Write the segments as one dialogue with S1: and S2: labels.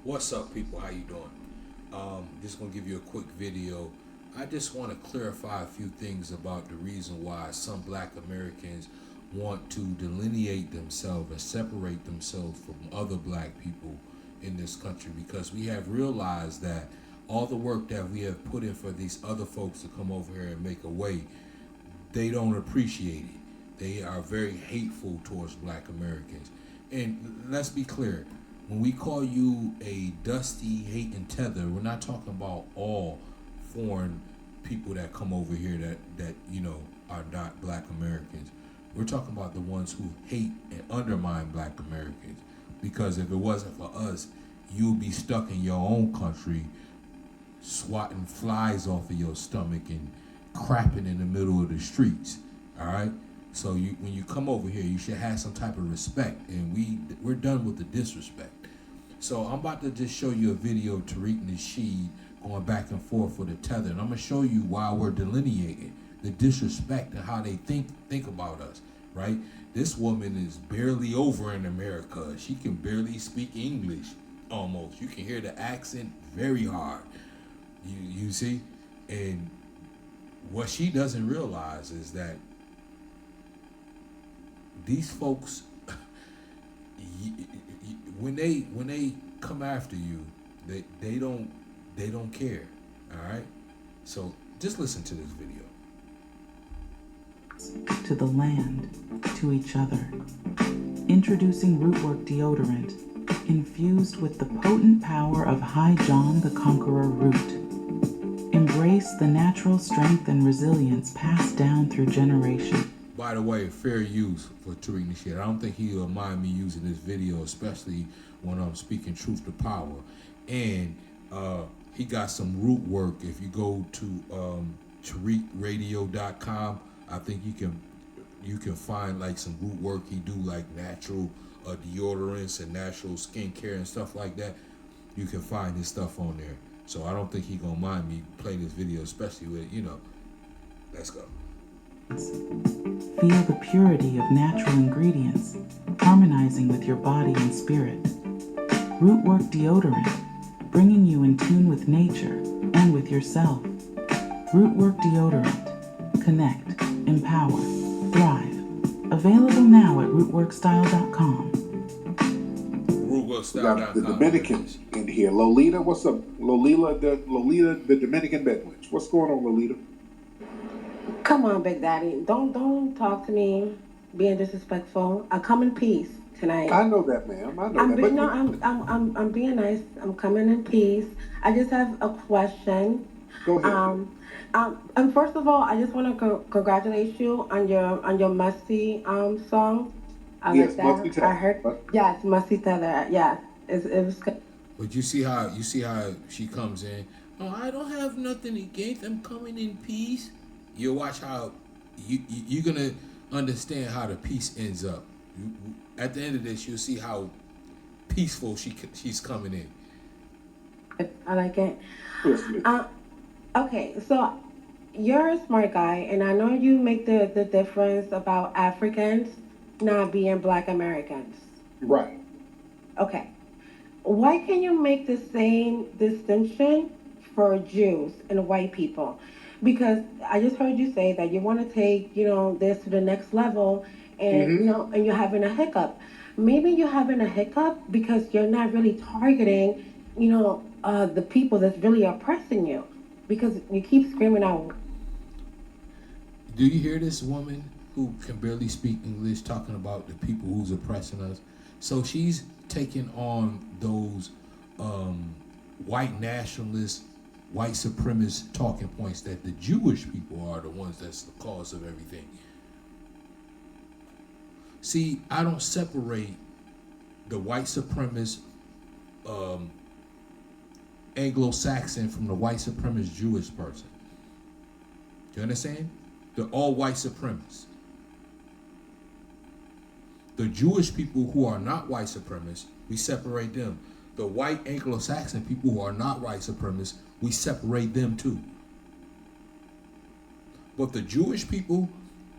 S1: What's up, people? How you doing? Just gonna give you a quick video. I just want to clarify a few things about the reason why some Black Americans want to delineate themselves and separate themselves from other Black people in this country, because we have realized that all the work that we have put in for these other folks to come over here and make a way, they don't appreciate it. They are very hateful towards Black Americans. And let's be clear, when we call you a dusty hating tether, we're not talking about all foreign people that come over here that are not Black Americans. We're talking about the ones who hate and undermine Black Americans. Because if it wasn't for us, you'd be stuck in your own country, swatting flies off of your stomach and crapping in the middle of the streets. All right. So when you come over here, you should have some type of respect, and we're done with the disrespect. So I'm about to just show you a video of Tariq Nasheed going back and forth with a tether, and I'm gonna show you why we're delineating the disrespect and how they think about us. Right? This woman is barely over in America. She can barely speak English. Almost. You can hear the accent very hard. You see, and what she doesn't realize is that these folks, when they come after you, they don't care. All right. So just listen to this video.
S2: To the land, to each other. Introducing Rootwork deodorant, infused with the potent power of High John the Conqueror root. Embrace the natural strength and resilience passed down through generations.
S1: By the way, fair use for Tariq Nasheed. I don't think he'll mind me using this video, especially when I'm speaking truth to power. And he got some root work. If you go to TariqRadio.com, I think you can find like some root work. He do like natural deodorants and natural skincare and stuff like that. You can find his stuff on there. So I don't think he gonna mind me playing this video, especially with, let's go.
S2: Feel the purity of natural ingredients, harmonizing with your body and spirit. Rootwork deodorant, bringing you in tune with nature and with yourself. Rootwork deodorant, connect, empower, thrive. Available now at rootworkstyle.com.
S3: We got the Dominicans in here. Lolita, what's up? Lolita, the Dominican Bedouins. What's going on, Lolita?
S4: Come on, Big Daddy. Don't talk to me being disrespectful. I come in peace tonight.
S3: I know that, ma'am. I know that.
S4: I'm being nice. I'm coming in peace. I just have a question.
S3: Go ahead.
S4: And first of all, I just want to congratulate you on your Musty song. I
S3: yes,
S4: like that.
S3: Musty Tether.
S4: I heard. Yes, Musty Tether. Yeah, it was good.
S1: But you see how she comes in. Oh, I don't have nothing against. I'm coming in peace. You'll watch how you're gonna understand how the peace ends up. At the end of this, you'll see how peaceful she's coming in.
S4: I like it. Okay, so you're a smart guy, and I know you make the difference about Africans not being Black Americans.
S3: Right.
S4: Okay. Why can you make the same distinction for Jews and white people? Because I just heard you say that you want to take, this to the next level, and and you're having a hiccup. Maybe you're having a hiccup because you're not really targeting, the people that's really oppressing you, because you keep screaming out.
S1: Do you hear this woman who can barely speak English talking about the people who's oppressing us? So she's taking on those white nationalists, white supremacist talking points that the Jewish people are the ones that's the cause of everything. See, I don't separate the white supremacist Anglo-Saxon from the white supremacist Jewish person. Do you understand? They're all white supremacists. The Jewish people who are not white supremacists, we separate them. The white Anglo-Saxon people who are not white supremacists, we separate them too. But the Jewish people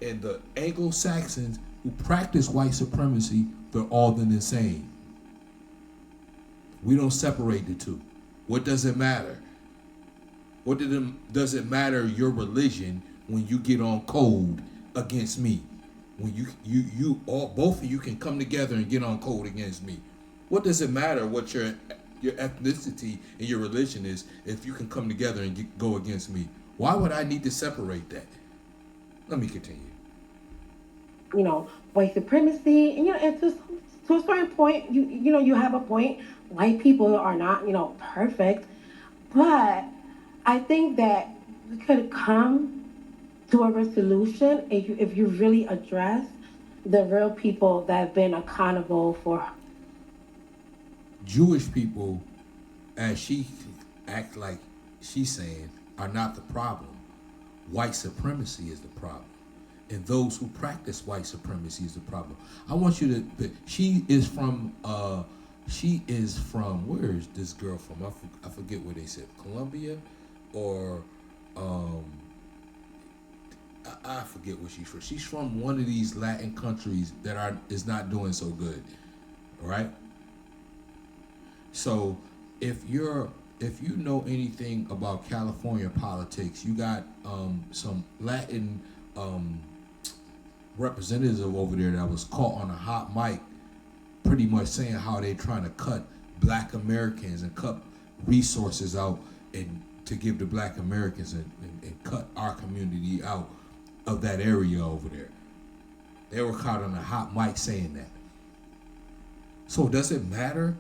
S1: and the Anglo-Saxons who practice white supremacy, they're all the same. We don't separate the two. What does it matter? Does it matter your religion when you get on code against me? When you all both of you can come together and get on code against me. What does it matter what your ethnicity and your religion is if you can come together and go against me? Why would I need to separate that? Let me continue.
S4: White supremacy, and and to a certain point, you have a point. White people are not, perfect, but I think that we could come to a resolution if you really address the real people that have been accountable for.
S1: Jewish people, as she act like she's saying, are not the problem. White supremacy is the problem. And those who practice white supremacy is the problem. I want you to, she is from, where is this girl from? I forget where they said, Colombia or, I forget where she's from. She's from one of these Latin countries that is not doing so good, right? So if you know anything about California politics, you got some Latin representatives over there that was caught on a hot mic pretty much saying how they trying to cut black Americans and cut resources out and to give to black Americans and cut our community out of that area over there. They were caught on a hot mic saying that. So does it matter?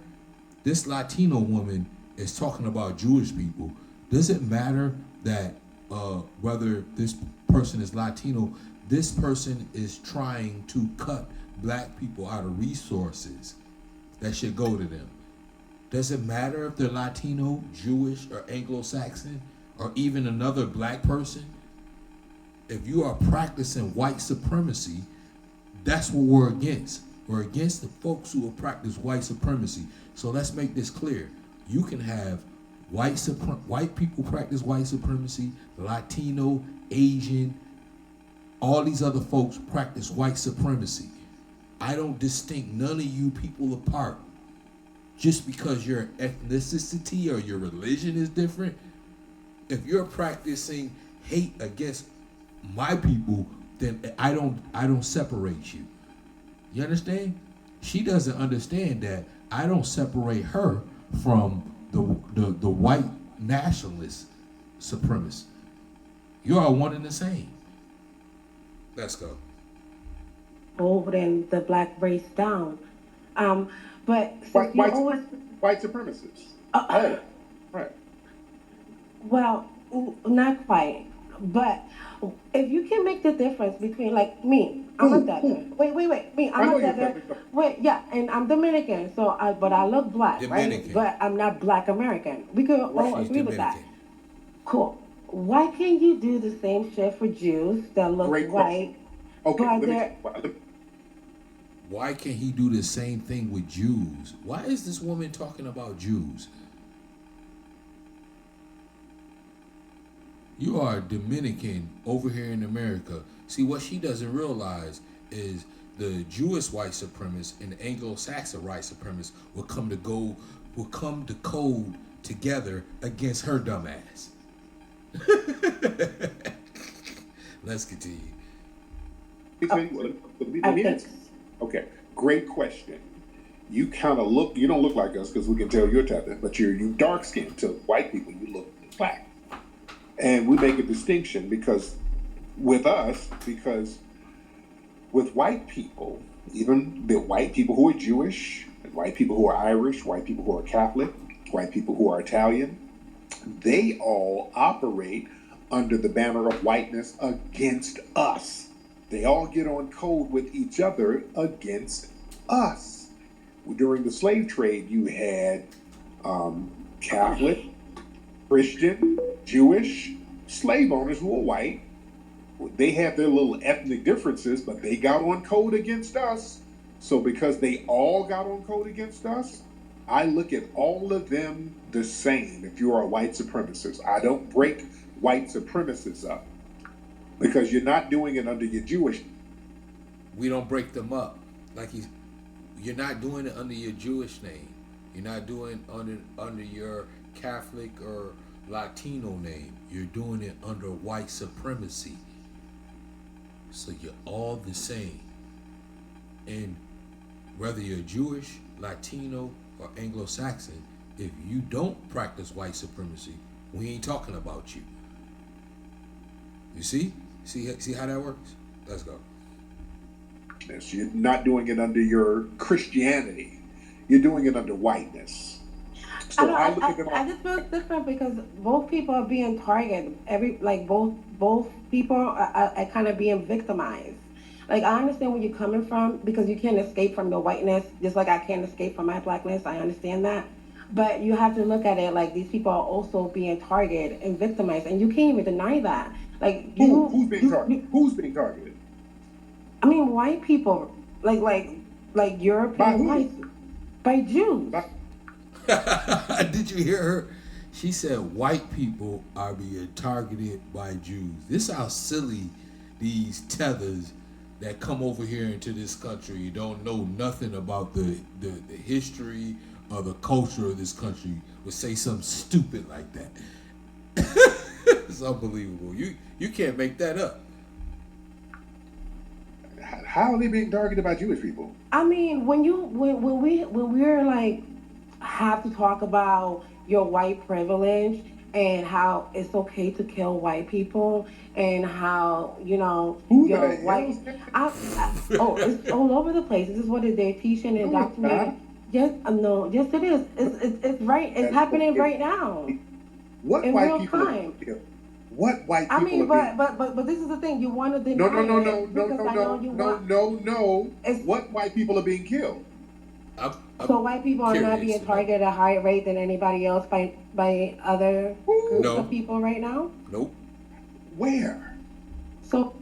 S1: This Latino woman is talking about Jewish people. Does it matter that whether this person is Latino, this person is trying to cut black people out of resources that should go to them? Does it matter if they're Latino, Jewish, or Anglo-Saxon, or even another black person? If you are practicing white supremacy, that's what we're against. We're against the folks who will practice white supremacy. So let's make this clear. You can have white people practice white supremacy, Latino, Asian, all these other folks practice white supremacy. I don't distinct none of you people apart just because your ethnicity or your religion is different. If you're practicing hate against my people, then I don't separate you. You understand? She doesn't understand that I don't separate her from the white nationalist supremacists. You are one and the same. Let's go.
S4: And the black race down. But
S3: white supremacists. Right.
S4: Well, not quite. But if you can make the difference between, like me, I'm a tether. Wait, me, I'm a tether. Wait, yeah, and I'm Dominican, but I look black,
S1: Dominican.
S4: right? But I'm not Black American. We could all agree with that.
S1: Dominican.
S4: Cool. Why can't you do the same shit for Jews that look white?
S3: Okay.
S1: Why can't he do the same thing with Jews? Why is this woman talking about Jews? You are a Dominican over here in America. See, what she doesn't realize is the Jewish white supremacists and the Anglo-Saxon white supremacists will come to code together against her dumb ass. Let's continue.
S3: Okay, great question. You kind of look, you don't look like us because we can tell you're tether, but you dark skinned. To white people, you look black. And we make a distinction because with white people, even the white people who are Jewish, and white people who are Irish, white people who are Catholic, white people who are Italian, they all operate under the banner of whiteness against us. They all get on code with each other against us. During the slave trade, you had Catholic, Christian, Jewish slave owners who were white. They had their little ethnic differences, but they got on code against us. So because they all got on code against us, I look at all of them the same if you are a white supremacist. I don't break white supremacists up because you're not doing it under your Jewish.
S1: We don't break them up. You're not doing it under your Jewish name. You're not doing under your Catholic or Latino name. You're doing it under white supremacy. So you're all the same. And whether you're Jewish, Latino, or Anglo-Saxon, if you don't practice white supremacy, we ain't talking about you. You see? See how that works? Let's go.
S3: Yes, you're not doing it under your Christianity. You're doing it under whiteness. So I look at them.
S4: I just feel it's different because both people are being targeted. Both people are kind of being victimized. Like I understand where you're coming from because you can't escape from your whiteness, just like I can't escape from my blackness. I understand that, but you have to look at it like these people are also being targeted and victimized, and you can't even deny that. Like
S3: who's being targeted? Who's being targeted?
S4: I mean, white people, like European whites, by Jews.
S1: Did you hear her? She said white people are being targeted by Jews. This is how silly these tethers that come over here into this country. You don't know nothing about the history or the culture of this country would say something stupid like that. It's unbelievable. You can't make that up.
S3: How are they being targeted by Jewish people?
S4: I mean, when we're like have to talk about your white privilege and how it's okay to kill white people and how your white it's all over the place. This is what they're teaching and documenting. Yes, no, yes it is. It's right. It's happening right now.
S3: What
S4: in
S3: white
S4: real
S3: people?
S4: Time.
S3: What white people?
S4: I mean, but this is the thing. You want to deny
S3: no. What white people are being killed?
S4: So white people are not being targeted at a higher rate than anybody else by other groups of people right now?
S1: Nope.
S3: Where?
S4: So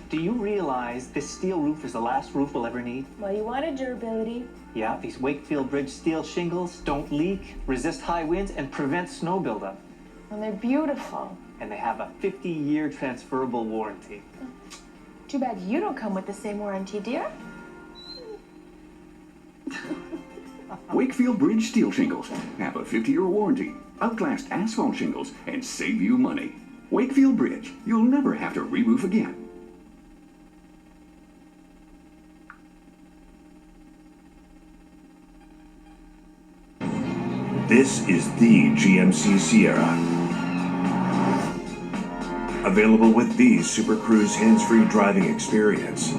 S5: do you realize this steel roof is the last roof we'll ever need?
S6: Well, you wanted durability.
S5: Yeah, these Wakefield Bridge steel shingles don't leak, resist high winds, and prevent snow buildup.
S6: And they're beautiful.
S5: And they have a 50-year transferable warranty.
S6: Too bad you don't come with the same warranty, dear.
S7: Wakefield Bridge steel shingles have a 50-year warranty, outlast asphalt shingles, and save you money. Wakefield Bridge, you'll never have to re-roof again.
S8: This is the GMC Sierra. Available with the Super Cruise hands-free driving experience.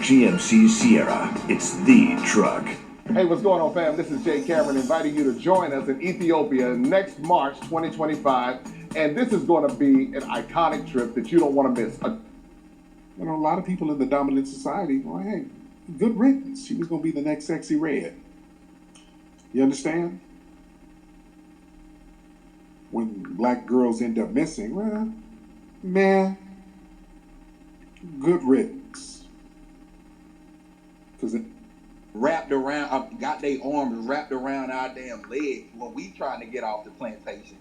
S8: GMC Sierra, it's the truck.
S9: Hey, what's going on, fam? This is Jay Cameron inviting you to join us in Ethiopia next March 2025. And this is going to be an iconic trip that you don't want to miss.
S3: A lot of people in the dominant society, well, hey, good riddance. She was going to be the next sexy red. You understand? When black girls end up missing, well, man, good riddance. Because it
S10: wrapped around, got their arms wrapped around our damn legs when we trying to get off the plantation.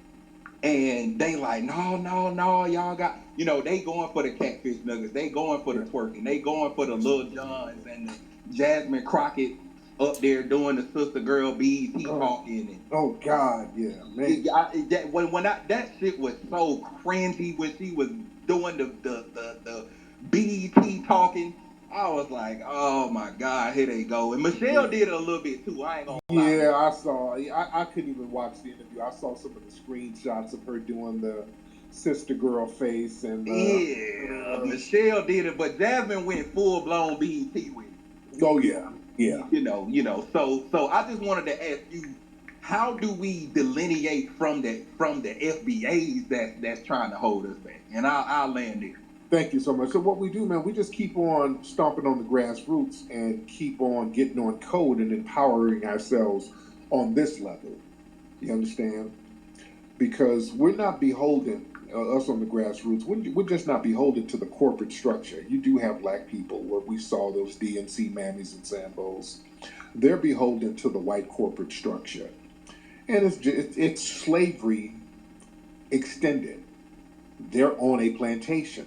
S10: And they like, no, y'all got, they going for the catfish nuggets. They going for the twerking. They going for the Lil Johns and the Jasmine Crockett up there doing the sister girl BET talking. And,
S3: oh God, yeah, man.
S10: That shit was so cringy when she was doing the BET talking. I was like, oh my God, here they go. And Michelle did it a little bit too. I ain't gonna lie.
S3: Yeah, I saw. I couldn't even watch the interview. I saw some of the screenshots of her doing the sister girl face and
S10: Michelle did it, but Jasmine went full blown BET with it.
S3: Oh yeah.
S10: So I just wanted to ask you, how do we delineate from the FBAs that's trying to hold us back? And I'll land there.
S3: Thank you so much. So what we do, man, we just keep on stomping on the grassroots and keep on getting on code and empowering ourselves on this level. You understand? Because we're not beholden, us on the grassroots, we're just not beholden to the corporate structure. You do have black people where we saw those DNC mammies and Sambos. They're beholden to the white corporate structure. And it's slavery extended. They're on a plantation.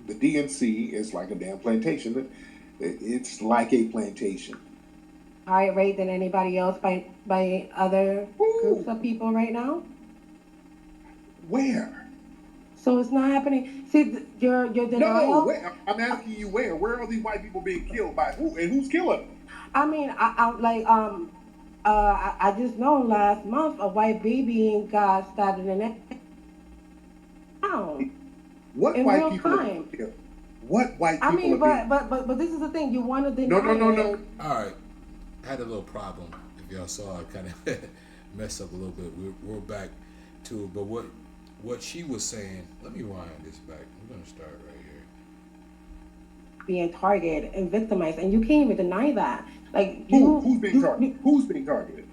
S3: The DNC is like a damn plantation. It's like a plantation.
S4: Higher rate than anybody else by other groups of people right now.
S3: Where?
S4: So it's not happening. See, your
S3: No,
S4: denial.
S3: where? I'm asking you where. Where are these white people being killed by who? And who's killing them?
S4: I mean, I like I just know last month a white baby got stabbed in the neck. Down
S3: What
S4: in
S3: white
S4: real
S3: people are
S4: time.
S3: being killed? What white
S4: I
S3: people
S4: mean,
S3: are being
S4: but this is the thing. You want to
S3: No,
S4: deny
S3: no, no,
S4: it.
S3: no.
S1: All right, I had a little problem. If y'all saw, I kind of messed up a little bit. We're back to it, but what she was saying. Let me wind this back. We're gonna start right here.
S4: Being targeted and victimized, and you can't even deny that. Like you,
S3: who's being targeted? Who's being targeted?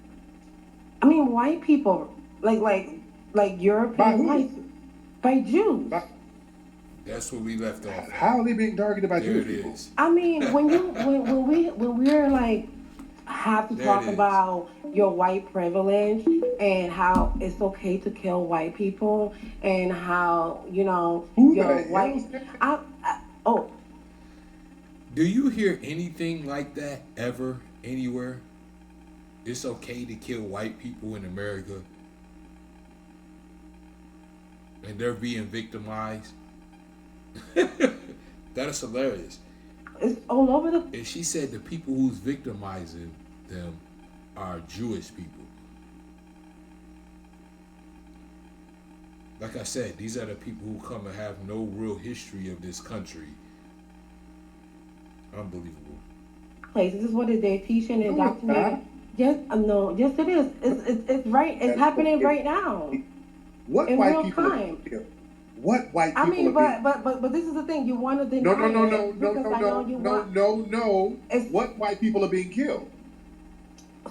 S4: I mean, white people, like European whites, by Jews.
S1: That's where we left off.
S3: How are they being targeted by
S1: there
S3: Jewish
S1: it
S3: people?
S1: is.
S4: I mean, when we're like have to
S1: There
S4: talk
S1: it is.
S4: about your white privilege and how it's okay to kill white people and how
S3: Who
S4: your
S3: the
S4: white.
S3: hell's that?
S4: Oh,
S1: Do you hear anything like that ever anywhere? It's okay to kill white people in America, and they're being victimized. That is hilarious.
S4: it's all over the.
S1: And she said the people who's victimizing them are Jewish people. Like I said, these are the people who come and have no real history of this country. Unbelievable.
S4: Place. This is what they're teaching and
S3: No, it's not.
S4: indoctrinating. Yes, no, yes, it is. It's right. It's happening right now
S3: What
S4: in
S3: white
S4: real
S3: people are
S4: time.
S3: being killed? What white
S4: I
S3: people
S4: mean,
S3: are being
S4: but this is the thing. You want to deny
S3: No, no, no,
S4: it
S3: no, no,
S4: because I know you want.
S3: no.
S4: It's,
S3: What white people are being killed?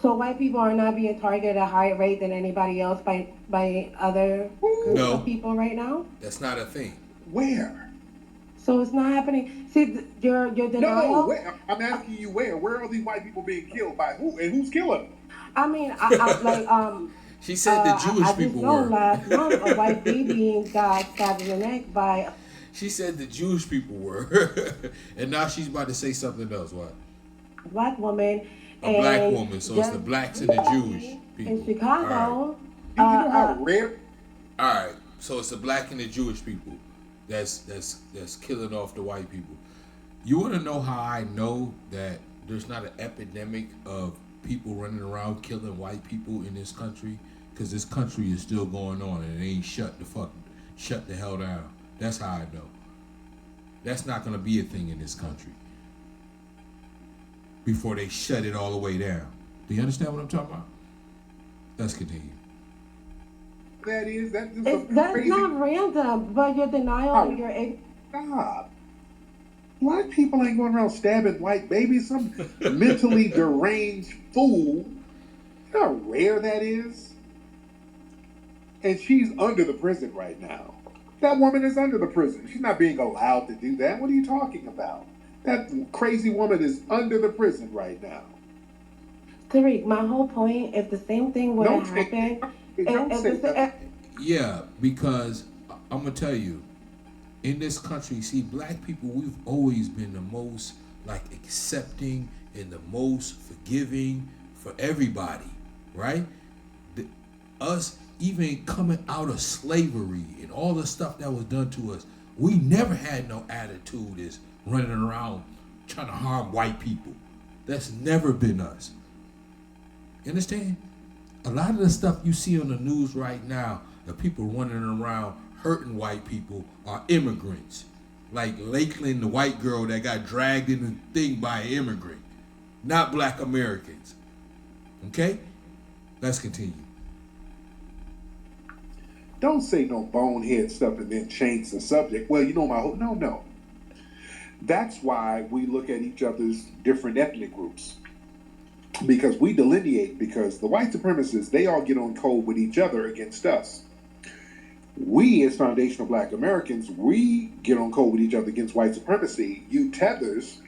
S4: so white people are not being targeted at a higher rate than anybody else by other groups
S1: No.
S4: of people right now.
S1: That's not a thing.
S3: Where?
S4: So it's not happening. See, your denial.
S3: No, where? I'm asking you where. Where are these white people being killed by who? And who's killing them?
S4: I mean, I like
S1: She said the Jewish
S4: I
S1: people
S4: just know
S1: were.
S4: last month a white baby got stabbed in the neck by.
S1: She said the Jewish people were. And now she's about to say something else. What?
S4: A black woman.
S1: A black woman. So it's the blacks and the Jewish people.
S4: In Chicago.
S3: You know how rare?
S1: All right. So it's the black and the Jewish people that's killing off the white people. You want to know how I know that there's not an epidemic of people running around killing white people in this country? Because this country is still going on and it ain't shut the hell down. That's how I know. That's not going to be a thing in this country before they shut it all the way down. Do you understand what I'm talking about? Let's continue.
S4: That's
S3: crazy.
S4: not random, but your denial and your.
S3: Stop. Black people ain't going around stabbing white babies. Some mentally deranged fool. You know how rare that is? And she's under the prison right now. That woman is under the prison. She's not being allowed to do that. What are you talking about? That crazy woman is under the prison right now.
S4: Tariq, my whole point, if the same thing would have happened.
S1: Yeah, because I'm going to tell you, in this country, see, black people, we've always been the most like accepting and the most forgiving for everybody, right? Us even coming out of slavery and all the stuff that was done to us, we never had no attitude as running around trying to harm white people. That's never been us. You understand? A lot of the stuff you see on the news right now, the people running around hurting white people are immigrants. Like Lakeland, the white girl that got dragged in the thing by an immigrant. Not black Americans. Okay? Let's continue.
S3: Don't say no bonehead stuff and then change the subject. Well, you know my whole... No. That's why we look at each other's different ethnic groups. Because we delineate, because the white supremacists, they all get on code with each other against us. We, as foundational black Americans, we get on code with each other against white supremacy. You tethers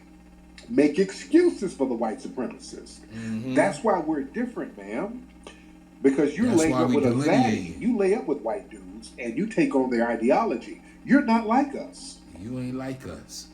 S3: make excuses for the white supremacists. Mm-hmm. That's why we're different, ma'am. Because you lay up with a zaddy, you lay up with white dudes, and you take on their ideology. You're not like us.
S1: You ain't like us.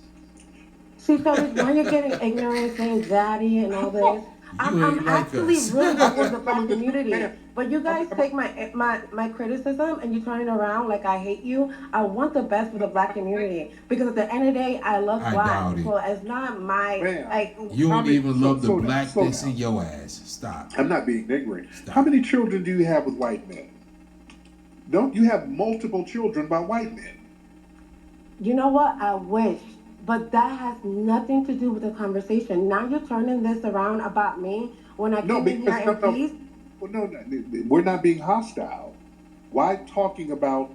S4: See, Tariq, now you're getting ignorant, saying daddy and all this. I'm,
S1: You
S4: I'm
S1: ain't like
S4: actually
S1: us.
S4: really
S3: I'm
S4: for the
S3: just telling
S4: black
S3: the truth, man.
S4: community. But you guys take my criticism and you turn it around like I hate you. I want the best for the black community because at the end of the day, I love
S1: I
S4: black.
S1: doubt it.
S4: So it's not my
S3: Man,
S4: like.
S1: You
S3: how
S1: don't
S3: many?
S1: even love the
S3: Slow down,
S1: black
S3: slow
S1: that's in
S3: down.
S1: your ass. Stop.
S3: I'm not being ignorant.
S1: Stop.
S3: How many children do you have with white men? Don't you have multiple children by white men?
S4: You know what? I wish. But that has nothing to do with the conversation. Now you're turning this around about me when I
S3: No,
S4: came in here
S3: because
S4: in peace.
S3: well, no, we're not being hostile. Why talking about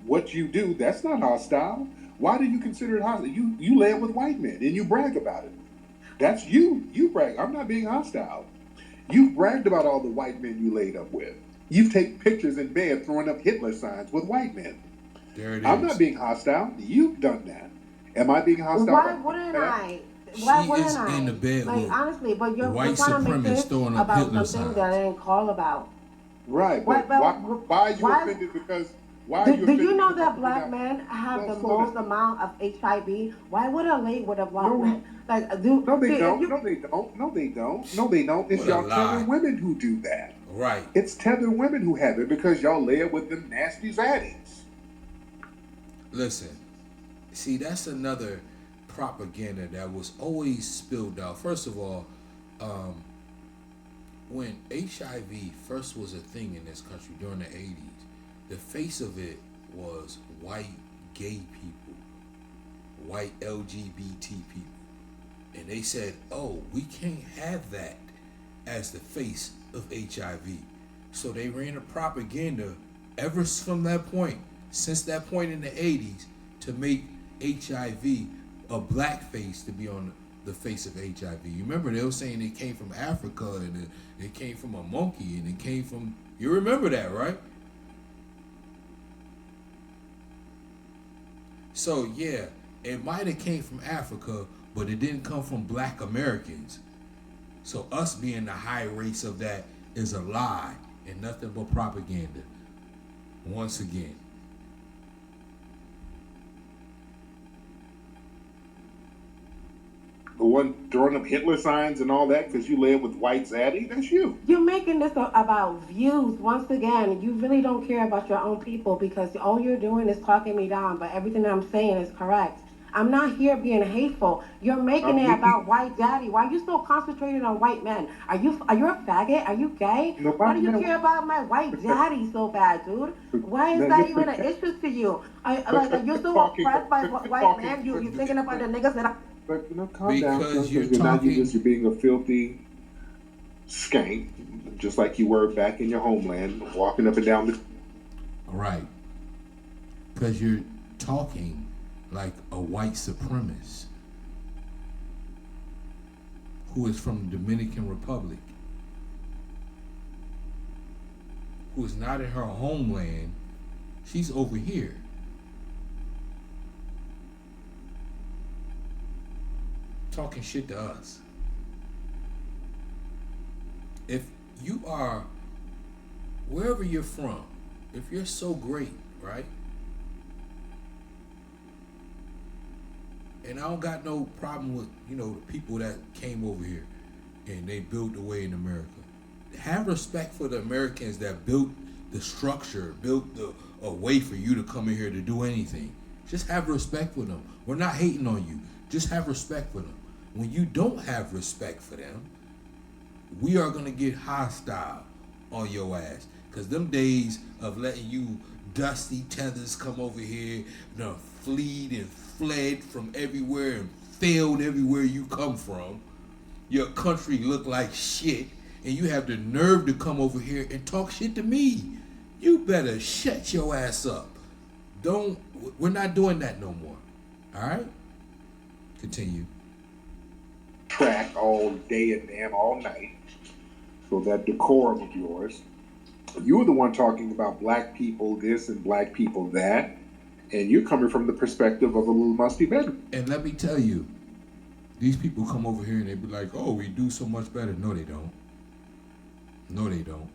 S3: what you do? That's not hostile. Why do you consider it hostile? You lay with white men and you brag about it. That's you. You brag. I'm not being hostile. You've bragged about all the white men you laid up with. You've taken pictures in bed throwing up Hitler signs with white men.
S1: There it is.
S3: I'm not being hostile. You've done that. Am I being hostile?
S4: Why wouldn't I? Why
S1: She
S4: wouldn't
S1: is
S4: I?
S1: in the bed
S4: Like
S1: with
S4: honestly, but you're
S1: white
S4: trying to make
S1: supremacists
S4: this
S1: throwing up
S4: about
S1: Hitler
S4: something
S1: signs.
S4: that I didn't call about.
S3: Right, but why are you offended? Because why are you
S4: Do
S3: offended?
S4: you know
S3: because
S4: that
S3: I'm
S4: black
S3: putting
S4: men
S3: out-
S4: have
S3: No,
S4: the
S3: slow
S4: most
S3: down.
S4: amount of HIV? Why would I lay with a black
S3: No,
S4: man? Like,
S3: No, they
S4: see, if
S3: don't.
S4: you-
S3: No, they don't. No, they don't. No, they don't. It's
S1: What a
S3: y'all
S1: lie.
S3: tether women who do that.
S1: Right.
S3: It's tether women who have it because y'all lay it with them nasty zaddies.
S1: Listen, see, that's another propaganda that was always spilled out. First of all, when HIV first was a thing in this country during the 80s, the face of it was white gay people, white LGBT people. And they said, oh, we can't have that as the face of HIV. So they ran a propaganda ever from that point, since that point in the 80s, to make HIV a black face to be on the face of HIV. You remember they were saying it came from Africa and it came from a monkey and it came from, you remember that, right? So yeah, it might have came from Africa, but it didn't come from black Americans. So us being the high race of that is a lie and nothing but propaganda. Once again.
S3: The one throwing up Hitler signs and all that because you live with white zaddy, that's you.
S4: You're making this about views. Once again, you really don't care about your own people because all you're doing is talking me down, but everything that I'm saying is correct. I'm not here being hateful. You're making it about white daddy. Why are you so concentrated on white men? Are you a faggot? Are you gay? Why do you care about my white daddy so bad, dude? Why is that even an issue to you? Like you're so oppressed by white men. You thinking about the niggas that
S3: But calm down,
S1: Because
S3: you're being a filthy skank, just like you were back in your homeland, walking up and down the.
S1: Right. Because you're talking like a white supremacist who is from the Dominican Republic, who is not in her homeland. She's over here. Talking shit to us. If you are, wherever you're from, if you're so great, right? And I don't got no problem with, the people that came over here and they built the way in America. Have respect for the Americans that built the structure, built a way for you to come in here to do anything. Just have respect for them. We're not hating on you. Just have respect for them. When you don't have respect for them, we are going to get hostile on your ass. Because them days of letting you dusty tethers come over here, fleed and fled from everywhere and failed everywhere you come from, your country look like shit, and you have the nerve to come over here and talk shit to me. You better shut your ass up. We're not doing that no more. All right? Continue.
S3: Track all day and damn all night. So that decorum of yours. You were the one talking about black people this and black people that, and you're coming from the perspective of a little musty bedroom.
S1: And let me tell you, these people come over here and they be like, oh, we do so much better. No, they don't. No, they don't.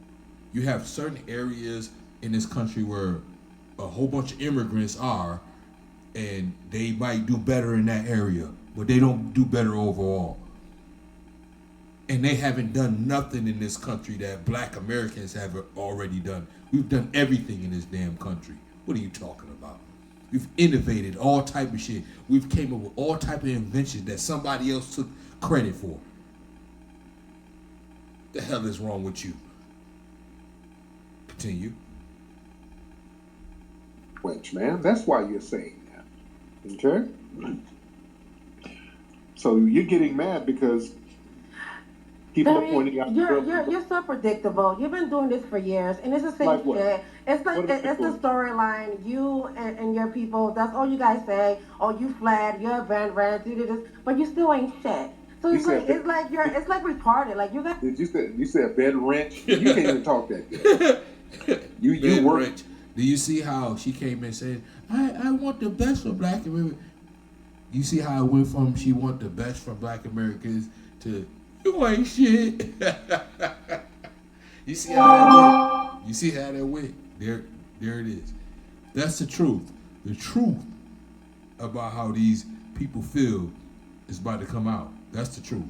S1: You have certain areas in this country where a whole bunch of immigrants are, and they might do better in that area, but they don't do better overall. And they haven't done nothing in this country that black Americans have already done. We've done everything in this damn country. What are you talking about? We've innovated all type of shit. We've came up with all type of inventions that somebody else took credit for. The hell is wrong with you? Continue.
S3: Which, man, that's why you're saying that. Okay? So you're getting mad because people are pointing out.
S4: You're so predictable. You've been doing this for years, and it's the same
S3: Like what?
S4: shit. It's like it's the storyline. You and your people. That's all you guys say. Oh, you fled. You're a band ran. You did this, but you still ain't shit. So it's like it's like retarded. Like you guys.
S3: Did you say a bed wrench? You can't even talk that good. You work.
S1: Wrench. Do you see how she came in and said, I want the best for black Americans? You see how it went from she want the best for black Americans to you ain't shit. You see how that went? You see how that went? There it is. That's the truth. The truth about how these people feel is about to come out. That's the truth.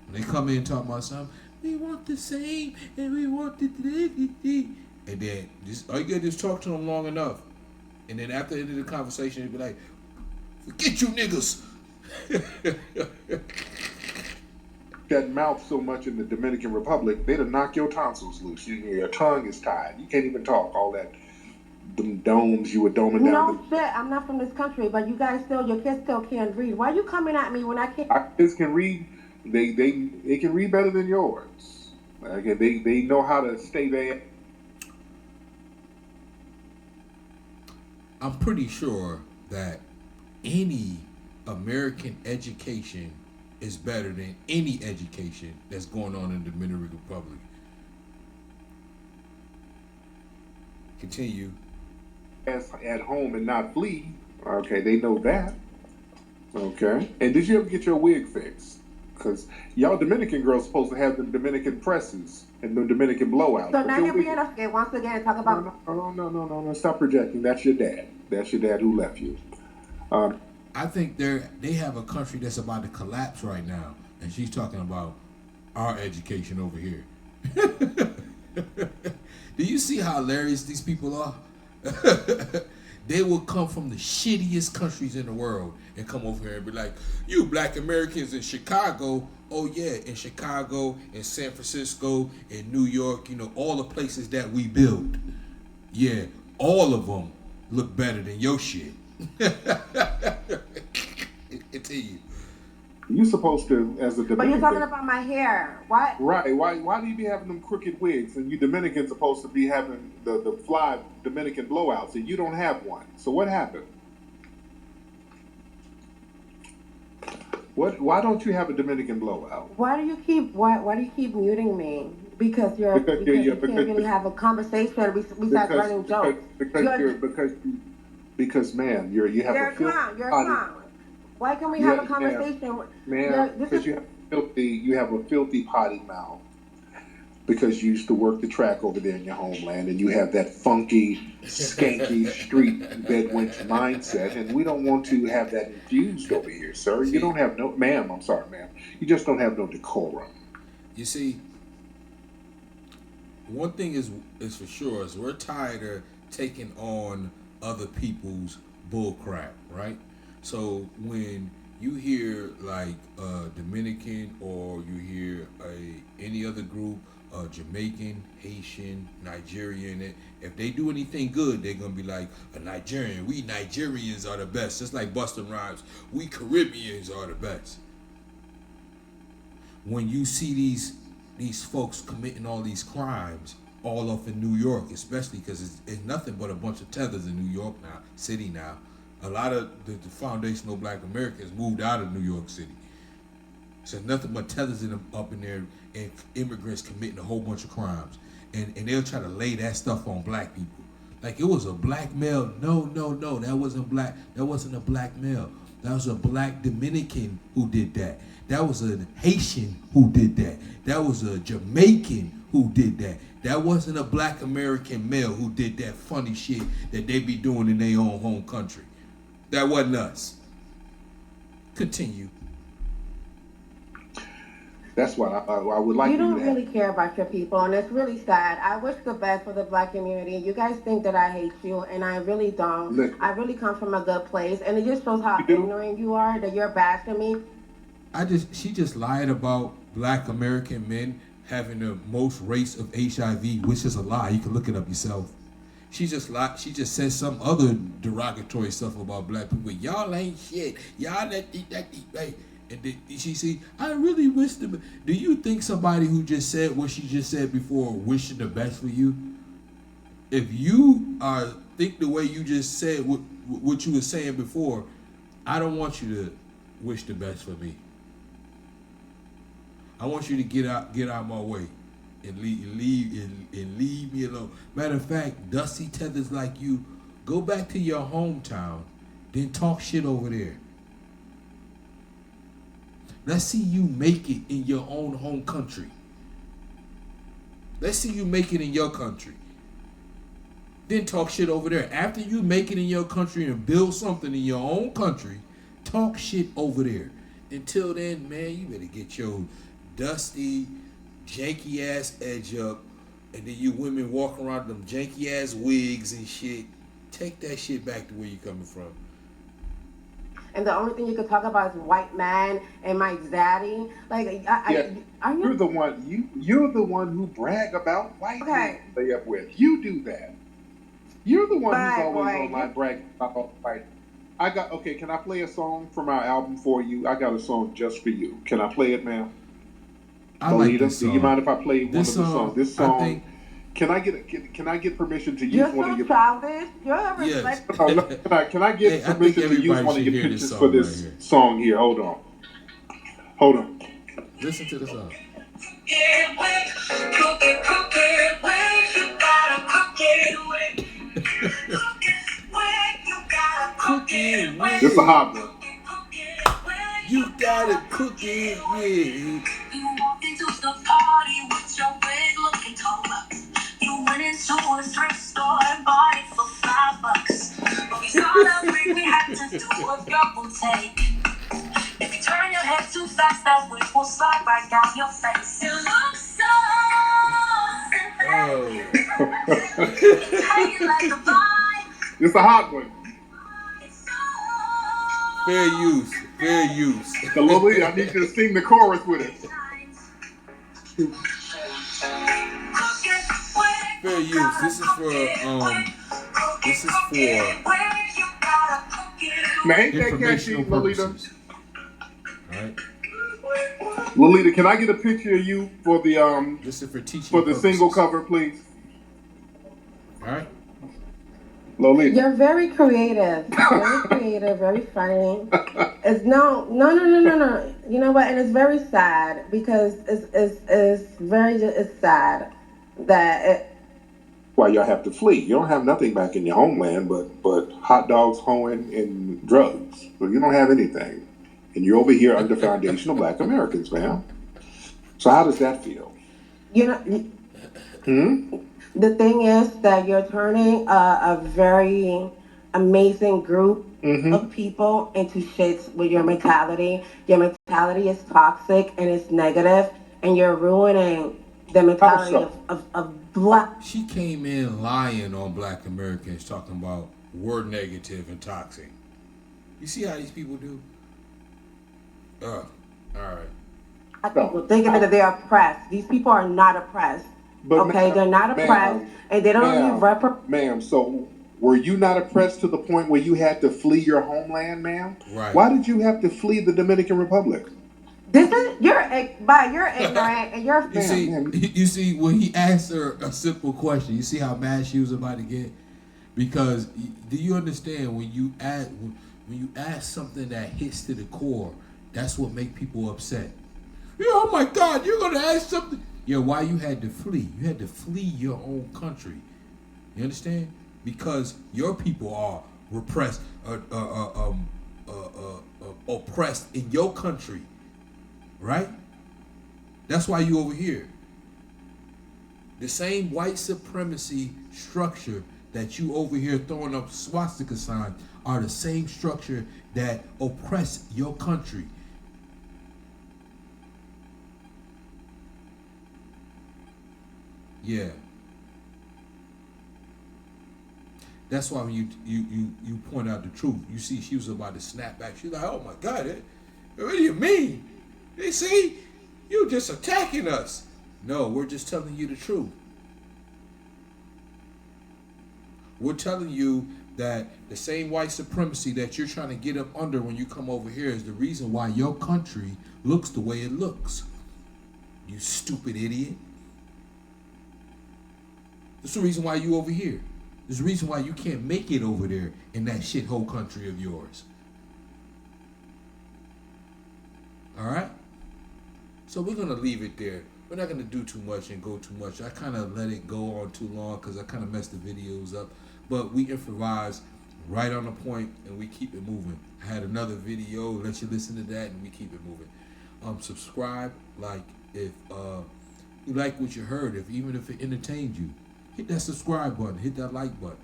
S1: When they come in and talk about something, we want the same and we want the and then just all you gotta do is talk to them long enough. And then after the end of the conversation, you'll be like, forget you niggas.
S3: That mouth so much in the Dominican Republic, they'd have knocked your tonsils loose. Your tongue is tied. You can't even talk. All that, them domes you were doming down.
S4: No shit, I'm not from this country, but you guys your kids still can't read. Why are you coming at me when I can't?
S3: Our kids can read. They can read better than yours. Okay, they know how to stay there.
S1: I'm pretty sure that any American education is better than any education that's going on in the Dominican Republic. Continue.
S3: At home and not flee. Okay, they know that. Okay. And did you ever get your wig fixed? Because y'all Dominican girls supposed to have them Dominican presses and them Dominican blowouts.
S4: So now you're being okay once again talk about.
S3: No. Stop projecting. That's your dad. That's your dad who left you.
S1: I think they have a country that's about to collapse right now, and she's talking about our education over here. Do you see how hilarious these people are? They will come from the shittiest countries in the world and come over here and be like, you black Americans in Chicago, oh yeah, in Chicago, in San Francisco, in New York, all the places that we build. Yeah, all of them look better than your shit. Continue.
S3: You're supposed to, as a Dominican.
S4: But you're talking about my hair. What?
S3: Right. Why do you be having them crooked wigs? And you Dominicans supposed to be having the fly Dominican blowouts, and you don't have one. So what happened? Why don't you have a Dominican blowout?
S4: Why do you keep muting me? Because you can't really have a conversation besides running jokes.
S3: Because man, you have
S4: you're a clown. Why can't we have a conversation?
S3: Because you have a filthy potty mouth. Because you used to work the track over there in your homeland, and you have that funky, skanky street bedwench mindset, and we don't want to have that infused over here, sir. You don't have ma'am. I'm sorry, ma'am. You just don't have no decorum.
S1: You see, one thing is for sure is we're tired of taking on other people's bullcrap, right? So when you hear like Dominican or you hear any other group, Jamaican, Haitian, Nigerian, if they do anything good, they're gonna be like a Nigerian. We Nigerians are the best. Just like Busta Rhymes, we Caribbeans are the best. When you see these folks committing all these crimes all up in New York, especially because it's nothing but a bunch of tethers in New York City now. A lot of the foundational black Americans moved out of New York City. So nothing but tethers up in there and immigrants committing a whole bunch of crimes. And they'll try to lay that stuff on black people. Like it was a black male. No, that wasn't black. That wasn't a black male. That was a black Dominican who did that. That was a Haitian who did that. That was a Jamaican who did that. That wasn't a black American male who did that funny shit that they be doing in their own home country. That wasn't us. Continue.
S3: That's what I would like
S4: You
S3: for you
S4: don't
S3: to have.
S4: really care about your people, and it's really sad. I wish the best for the black community. You guys think that I hate you, and I really don't.
S3: Listen,
S4: I really come from a good place, and it just shows how
S3: you do?
S4: ignorant you are that you're bashing me.
S1: She just lied about black American men having the most rates of HIV, which is a lie. You can look it up yourself. She just lied. She just said some other derogatory stuff about black people. Y'all ain't shit. Y'all that. And then she see, I really wish the. Do you think somebody who just said what she just said before wishing the best for you? If you think the way you just said what you were saying before, I don't want you to wish the best for me. I want you to get out my way, and leave me alone. Matter of fact, dusty tethers like you, go back to your hometown, then talk shit over there. Let's see you make it in your own home country. Let's see you make it in your country. Then talk shit over there. After you make it in your country and build something in your own country, talk shit over there. Until then, man, you better get your dusty, janky ass edge up, and then you women walk around them janky ass wigs and shit. Take that shit back to where you coming from.
S4: And the only thing you could talk about is white man and my zaddy. Like, are you?
S3: You're the one. You're the one who brag about white men to lay up with. You do that. You're the one who's always online bragging about white. Okay. Can I play a song from our album for you? I got a song just for you. Can I play it, ma'am?
S1: I like this song.
S3: Do you mind if I play one of the songs? This song.
S1: I think,
S3: can I get permission to use one of your?
S4: Childish. You're
S1: yes.
S3: Can I get permission to use one of your pictures for this song here? Hold on.
S1: Listen to the song.
S3: This is a hot one.
S1: You gotta cook it with.
S11: You walk into the party with your wig looking taller. You went into a thrift store and bought it for $5. But we saw the ring, we had to do a double take. If you turn your head too fast, that wig will slide right down your face. You look so
S3: It's a hot one.
S1: Fair use.
S3: So, Lily, I need you to sing the chorus with it.
S1: Fair use. This is for
S3: Man, ain't that catchy, Lolita?
S1: Alright.
S3: Lolita, can I get a picture of you for the
S1: This is for teaching
S3: for the
S1: purposes.
S3: single cover, please?
S1: Alright.
S3: Lolita.
S4: You're very creative. Very funny. It's no. You know what? And it's very sad because it's sad that it.
S3: Why y'all have to flee? You don't have nothing back in your homeland but hot dogs, hoeing, and drugs. So you don't have anything, and you're over here under foundational Black Americans, man. So how does that feel?
S4: You know. The thing is that you're turning a very amazing group of people into shits with your mentality. Your mentality is toxic and it's negative, and you're ruining the mentality of black.
S1: She came in lying on Black Americans, talking about we're negative and toxic. You see how these people do? All right.
S4: I think we're thinking that they're oppressed. These people are not oppressed.
S3: But
S4: they're not oppressed, and they don't even
S3: Ma'am, so were you not oppressed to the point where you had to flee your homeland, ma'am?
S1: Right.
S3: Why did you have to flee the Dominican Republic?
S4: You're ignorant, and you're.
S1: You see, when he asked her a simple question, you see how mad she was about to get? Because do you understand when you ask something that hits to the core, that's what makes people upset. Yeah, oh my God, you're gonna ask something. Yeah, why you had to flee? You had to flee your own country. You understand? Because your people are repressed, oppressed in your country, right? That's why you over here. The same white supremacy structure that you over here throwing up swastika signs are the same structure that oppress your country. Yeah. That's why when you point out the truth, you see she was about to snap back. She's like, oh my God, what do you mean? They see, you just attacking us. No, we're just telling you the truth. We're telling you that the same white supremacy that you're trying to get up under when you come over here is the reason why your country looks the way it looks. You stupid idiot. That's the reason why you over here. There's a reason why you can't make it over there in that shithole country of yours. All right? So we're going to leave it there. We're not going to do too much and go too much. I kind of let it go on too long because I kind of messed the videos up. But we improvise right on the point and we keep it moving. I had another video, let you listen to that, and we keep it moving. Subscribe, like, if you like what you heard, even if it entertained you. Hit that subscribe button, hit that like button.